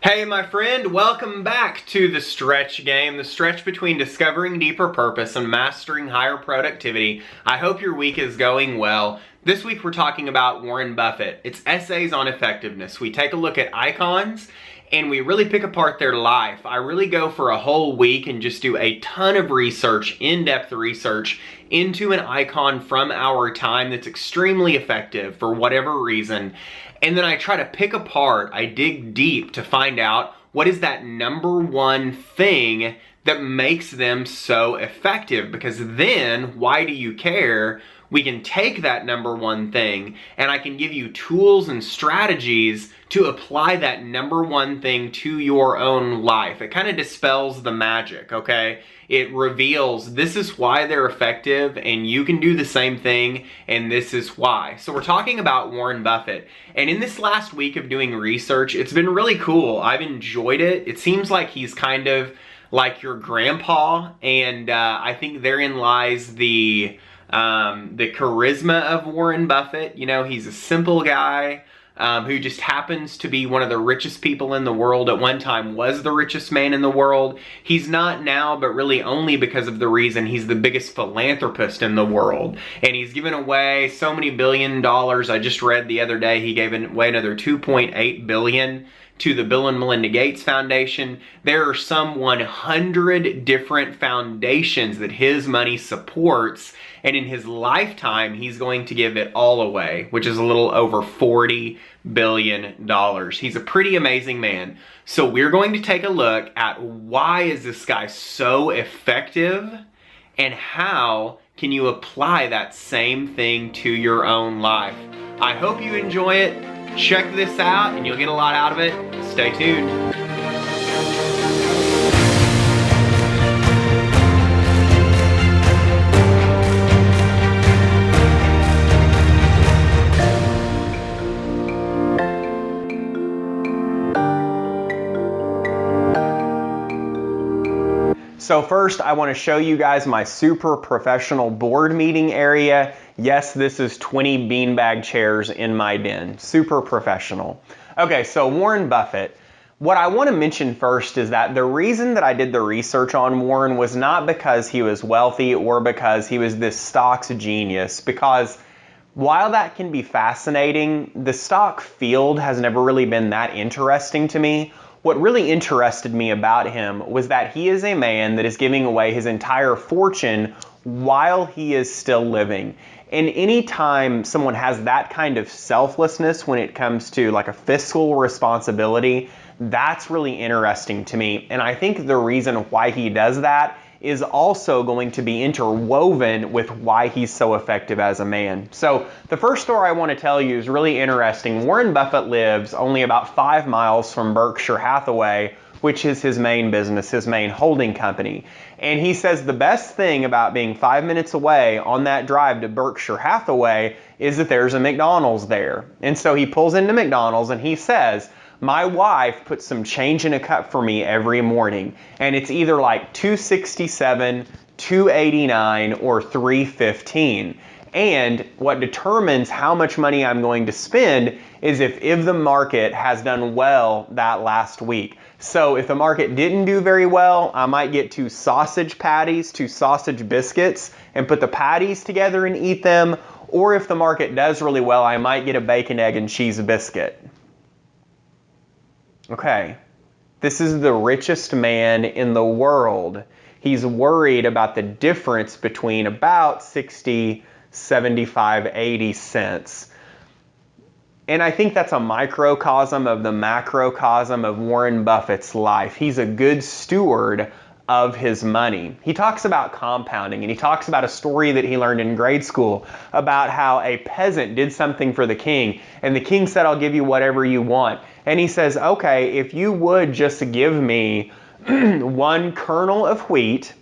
Hey my friend, welcome back to the stretch game, the stretch between discovering deeper purpose and mastering higher productivity. I hope your week is going well. This week we're talking about Warren Buffett. It's essays on effectiveness. We take a look at icons and we really pick apart their life. I really go for a whole week and just do a ton of research, in-depth research into an icon from our time that's extremely effective for whatever reason. And then I try to pick apart, I dig deep to find out what is that number one thing that makes them so effective. Because then, why do you care? We can take that number one thing and I can give you tools and strategies to apply that number one thing to your own life. It kind of dispels the magic, okay? It reveals this is why they're effective and you can do the same thing and this is why. So we're talking about Warren Buffett. And in this last week of doing research, it's been really cool. I've enjoyed it. It seems like he's kind of like your grandpa, and I think therein lies the charisma of Warren Buffett. You know, he's a simple guy who just happens to be one of the richest people in the world. At one time was the richest man in the world. He's not now, but really only because of the reason he's the biggest philanthropist in the world. And he's given away so many $1 billion. I just read the other day he gave away another $2.8 billion to the Bill and Melinda Gates Foundation. There are some 100 different foundations that his money supports, and in his lifetime, he's going to give it all away, which is a little over $40 billion. He's a pretty amazing man. So we're going to take a look at why is this guy so effective, and how can you apply that same thing to your own life. I hope you enjoy it. Check this out and you'll get a lot out of it. Stay tuned. So first, I want to show you guys my super professional board meeting area. Yes, this is 20 beanbag chairs in my den. Super professional. Okay, so Warren Buffett. What I want to mention first is that the reason that I did the research on Warren was not because he was wealthy or because he was this stocks genius. Because while that can be fascinating, the stock field has never really been that interesting to me. What really interested me about him was that he is a man that is giving away his entire fortune while he is still living. And anytime someone has that kind of selflessness when it comes to like a fiscal responsibility, that's really interesting to me. And I think the reason why he does that is also going to be interwoven with why he's so effective as a man. So the first story I want to tell you is really interesting. Warren Buffett lives only about 5 miles from Berkshire Hathaway, which is his main business, his main holding company. And he says the best thing about being 5 minutes away on that drive to Berkshire Hathaway is that there's a McDonald's there. And so he pulls into McDonald's and he says, my wife puts some change in a cup for me every morning, and it's either like $2.67, $2.89, or $3.15. And what determines how much money I'm going to spend is if the market has done well that last week. So if the market didn't do very well, I might get 2 sausage patties, 2 sausage biscuits, and put the patties together and eat them. Or if the market does really well, I might get a bacon, egg, and cheese biscuit. Okay, this is the richest man in the world. He's worried about the difference between about 60, 75, 80 cents. And I think that's a microcosm of the macrocosm of Warren Buffett's life. He's a good steward of his money. He talks about compounding, and he talks about a story that he learned in grade school about how a peasant did something for the king, and the king said, I'll give you whatever you want. And he says, okay, if you would just give me 1 kernel of wheat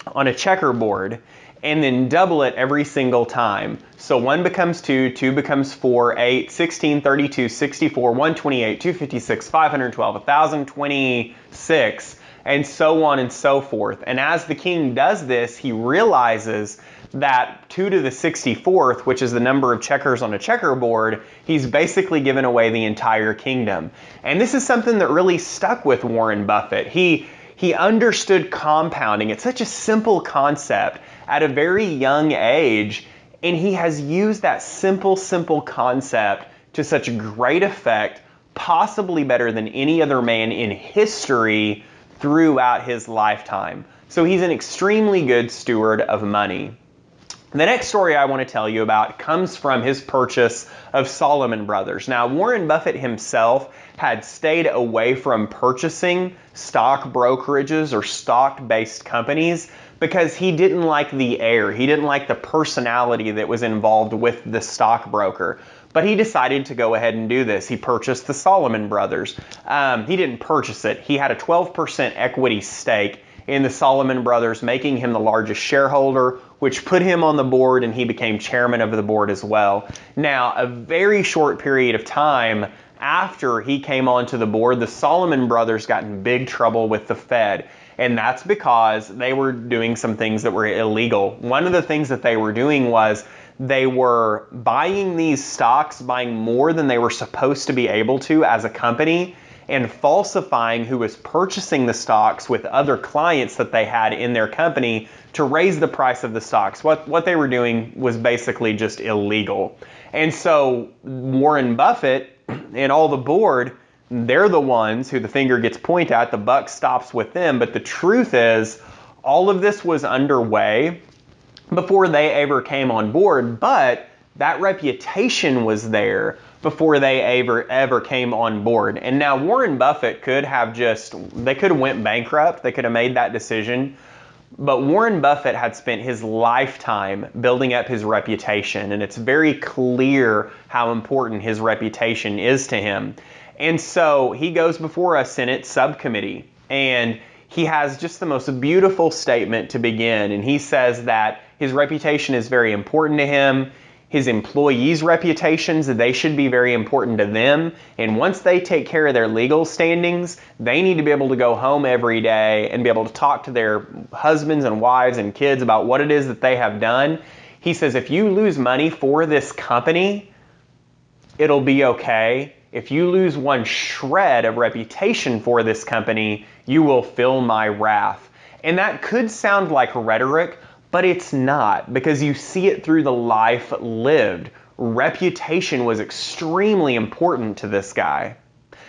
on a checkerboard, and then double it every single time. So 1 becomes 2, 2 becomes 4, 8, 16, 32, 64, 128, 256, 512, 1026, and so on and so forth. And as the king does this, he realizes that 2 to the 64th, which is the number of checkers on a checkerboard, he's basically given away the entire kingdom. And this is something that really stuck with Warren Buffett. He understood compounding. It's such a simple concept at a very young age, and he has used that simple concept to such great effect, possibly better than any other man in history throughout his lifetime. So he's an extremely good steward of money. The next story I want to tell you about comes from his purchase of Salomon Brothers. Now, Warren Buffett himself had stayed away from purchasing stock brokerages or stock-based companies because he didn't like the air. He didn't like the personality that was involved with the stockbroker. But he decided to go ahead and do this. He purchased the Salomon Brothers. He didn't purchase it. He had a 12% equity stake in the Salomon Brothers, making him the largest shareholder, which put him on the board, and he became chairman of the board as well. Now, a very short period of time after he came onto the board, the Salomon Brothers got in big trouble with the Fed. And that's because they were doing some things that were illegal. One of the things that they were doing was they were buying these stocks, buying more than they were supposed to be able to as a company, and falsifying who was purchasing the stocks with other clients that they had in their company to raise the price of the stocks. What they were doing was basically just illegal. And so Warren Buffett and all the board, they're the ones who the finger gets pointed at, the buck stops with them. But the truth is, all of this was underway before they ever came on board, but that reputation was there before they ever came on board. And now Warren Buffett could have they could have went bankrupt, they could have made that decision, but Warren Buffett had spent his lifetime building up his reputation, and it's very clear how important his reputation is to him. And so he goes before a Senate subcommittee, and he has just the most beautiful statement to begin, and he says that his reputation is very important to him. His employees' reputations, they should be very important to them. And once they take care of their legal standings, they need to be able to go home every day and be able to talk to their husbands and wives and kids about what it is that they have done. He says, if you lose money for this company, it'll be okay. If you lose one shred of reputation for this company, you will feel my wrath. And that could sound like rhetoric, but it's not, because you see it through the life lived. Reputation was extremely important to this guy.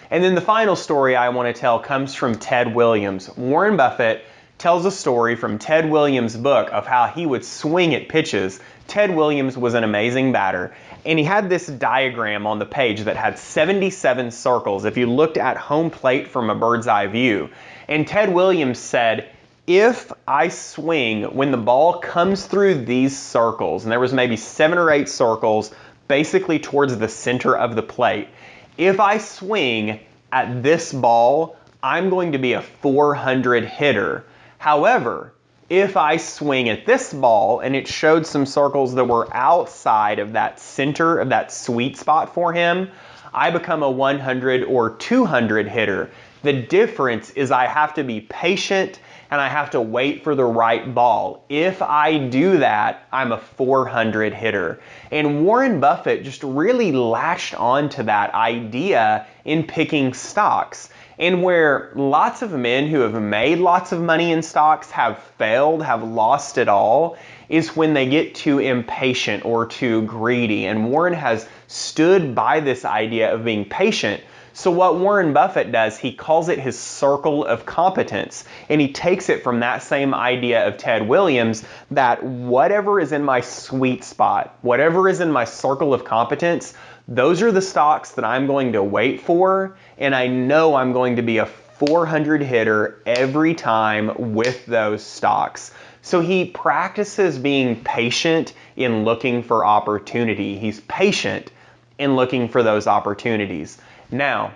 And then the final story I want to tell comes from Ted Williams. Warren Buffett tells a story from Ted Williams' book of how he would swing at pitches. Ted Williams was an amazing batter, and he had this diagram on the page that had 77 circles if you looked at home plate from a bird's eye view. And Ted Williams said, if I swing when the ball comes through these circles, and there was maybe 7 or 8 circles basically towards the center of the plate, if I swing at this ball, I'm going to be a 400 hitter. However, if I swing at this ball and it showed some circles that were outside of that center of that sweet spot for him, I become a 100 or 200 hitter. The difference is I have to be patient and I have to wait for the right ball. If I do that, I'm a 400 hitter. And Warren Buffett just really latched on to that idea in picking stocks. And where lots of men who have made lots of money in stocks have failed, have lost it all, is when they get too impatient or too greedy. And Warren has stood by this idea of being patient. So what Warren Buffett does, he calls it his circle of competence. And he takes it from that same idea of Ted Williams, that whatever is in my sweet spot, whatever is in my circle of competence, those are the stocks that I'm going to wait for. And I know I'm going to be a 400 hitter every time with those stocks. So he practices being patient in looking for opportunity. He's patient in looking for those opportunities. Now,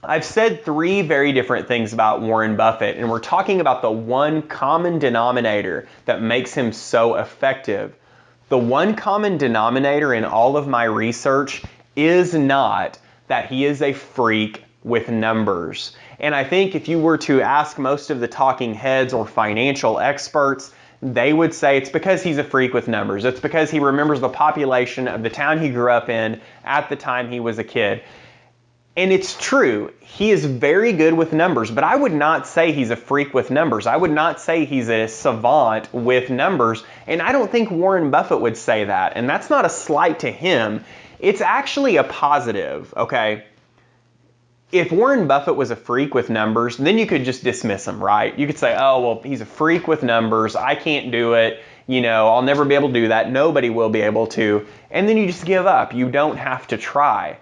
I've said three very different things about Warren Buffett, and we're talking about the one common denominator that makes him so effective. The one common denominator in all of my research is not that he is a freak with numbers. And I think if you were to ask most of the talking heads or financial experts, they would say it's because he's a freak with numbers. It's because he remembers the population of the town he grew up in at the time he was a kid. And it's true, he is very good with numbers, but I would not say he's a freak with numbers. I would not say he's a savant with numbers, and I don't think Warren Buffett would say that. And that's not a slight to him. It's actually a positive, okay? If Warren Buffett was a freak with numbers, then you could just dismiss him, right? You could say, oh, well, he's a freak with numbers. I can't do it. You know, I'll never be able to do that. Nobody will be able to. And then you just give up. You don't have to try.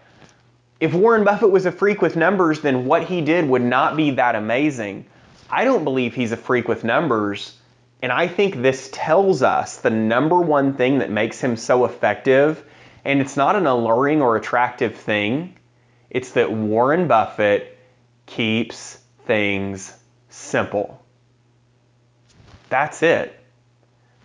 If Warren Buffett was a freak with numbers, then what he did would not be that amazing. I don't believe he's a freak with numbers, and I think this tells us the number one thing that makes him so effective, and it's not an alluring or attractive thing, it's that Warren Buffett keeps things simple. That's it.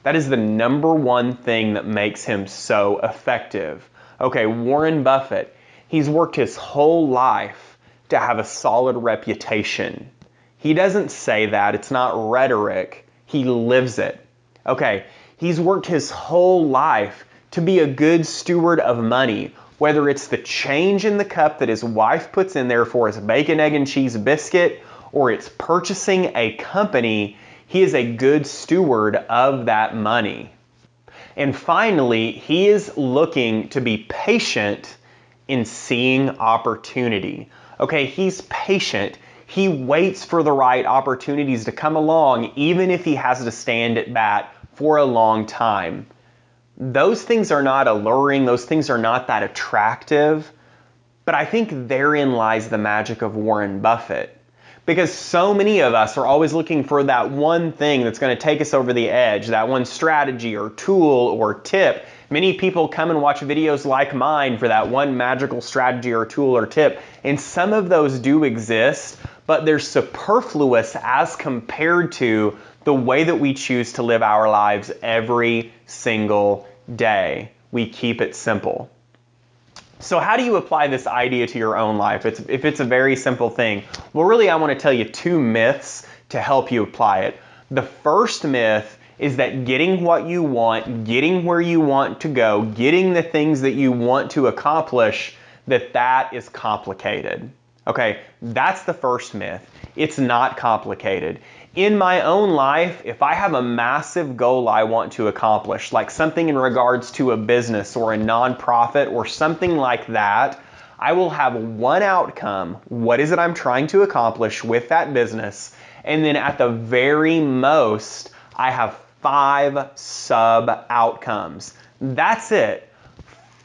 That is the number one thing that makes him so effective. Okay, Warren Buffett. He's worked his whole life to have a solid reputation. He doesn't say that. It's not rhetoric. He lives it. Okay, he's worked his whole life to be a good steward of money, whether it's the change in the cup that his wife puts in there for his bacon, egg, and cheese biscuit, or it's purchasing a company. He is a good steward of that money. And finally, he is looking to be patient in seeing opportunity. Okay, he's patient. He waits for the right opportunities to come along, even if he has to stand at bat for a long time. Those things are not alluring. Those things are not that attractive. But I think therein lies the magic of Warren Buffett. Because so many of us are always looking for that one thing that's going to take us over the edge, that one strategy or tool or tip. Many people come and watch videos like mine for that one magical strategy or tool or tip, and some of those do exist, but they're superfluous as compared to the way that we choose to live our lives every single day. We keep it simple. So how do you apply this idea to your own life? If it's a very simple thing. Well, really, I want to tell you two myths to help you apply it. The first myth is that getting what you want, getting where you want to go, getting the things that you want to accomplish, that is complicated. Okay, that's the first myth. It's not complicated. In my own life, if I have a massive goal I want to accomplish, like something in regards to a business or a nonprofit or something like that, I will have one outcome. What is it I'm trying to accomplish with that business? And then at the very most, I have 5 sub-outcomes. That's it.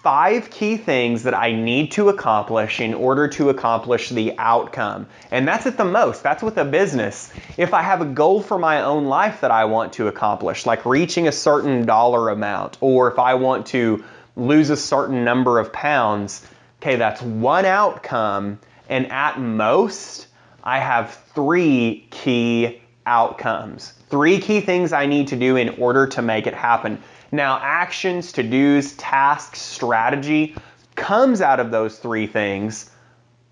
5 key things that I need to accomplish in order to accomplish the outcome. And that's at the most. That's with a business. If I have a goal for my own life that I want to accomplish, like reaching a certain dollar amount, or if I want to lose a certain number of pounds, okay, that's one outcome. And at most, I have 3 key outcomes. 3 key things I need to do in order to make it happen. Now, actions, to-dos, tasks, strategy comes out of those 3 things,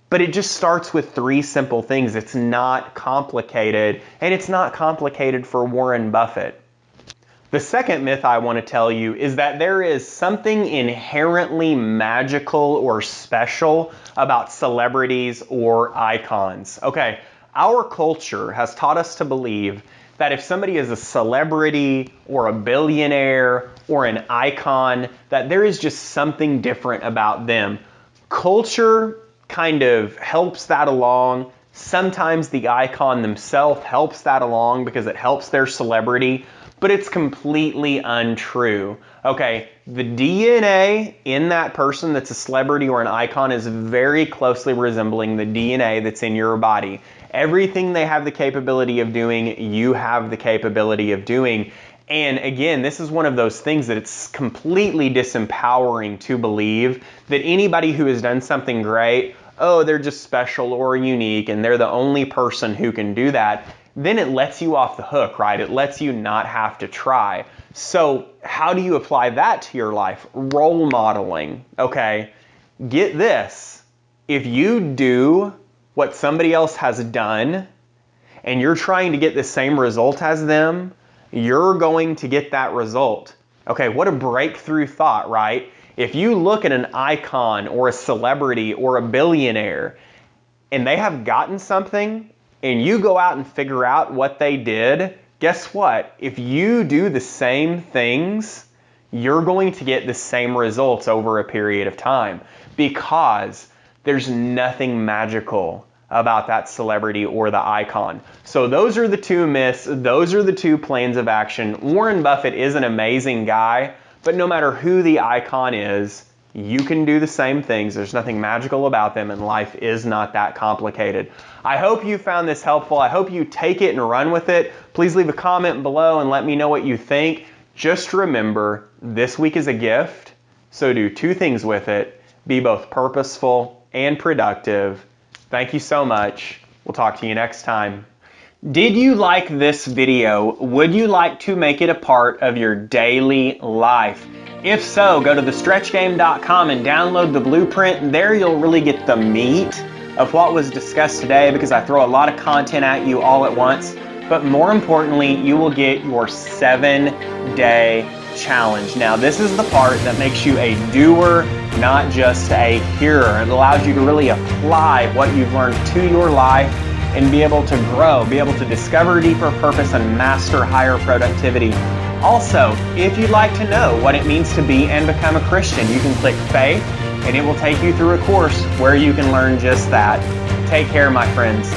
but it just starts with 3 simple things. It's not complicated, and it's not complicated for Warren Buffett. The second myth I want to tell you is that there is something inherently magical or special about celebrities or icons. Okay, our culture has taught us to believe that if somebody is a celebrity or a billionaire or an icon, that there is just something different about them. Culture kind of helps that along. Sometimes the icon themselves helps that along because it helps their celebrity, but it's completely untrue. Okay, the DNA in that person that's a celebrity or an icon is very closely resembling the DNA that's in your body. Everything they have the capability of doing, you have the capability of doing. And again, this is one of those things that it's completely disempowering to believe that anybody who has done something great, oh, they're just special or unique and they're the only person who can do that, then it lets you off the hook, right? It lets you not have to try. So how do you apply that to your life? Role modeling, okay? Get this. If you do what somebody else has done and you're trying to get the same result as them, you're going to get that result. Okay, what a breakthrough thought, right? If you look at an icon or a celebrity or a billionaire and they have gotten something and you go out and figure out what they did, guess what? If you do the same things, you're going to get the same results over a period of time, because there's nothing magical about that celebrity or the icon. So those are the two myths. Those are the two plans of action. Warren Buffett is an amazing guy, but no matter who the icon is, you can do the same things. There's nothing magical about them, and life is not that complicated. I hope you found this helpful. I hope you take it and run with it. Please leave a comment below and let me know what you think. Just remember, this week is a gift, so do two things with it. Be both purposeful and productive. Thank you so much. We'll talk to you next time. Did you like this video? Would you like to make it a part of your daily life? If so, go to thestretchgame.com and download the blueprint. There you'll really get the meat of what was discussed today, because I throw a lot of content at you all at once. But more importantly, you will get your 7-day challenge. Now, this is the part that makes you a doer, not just a hearer. It allows you to really apply what you've learned to your life and be able to grow, be able to discover deeper purpose and master higher productivity. Also, if you'd like to know what it means to be and become a Christian, you can click Faith and it will take you through a course where you can learn just that. Take care, my friends.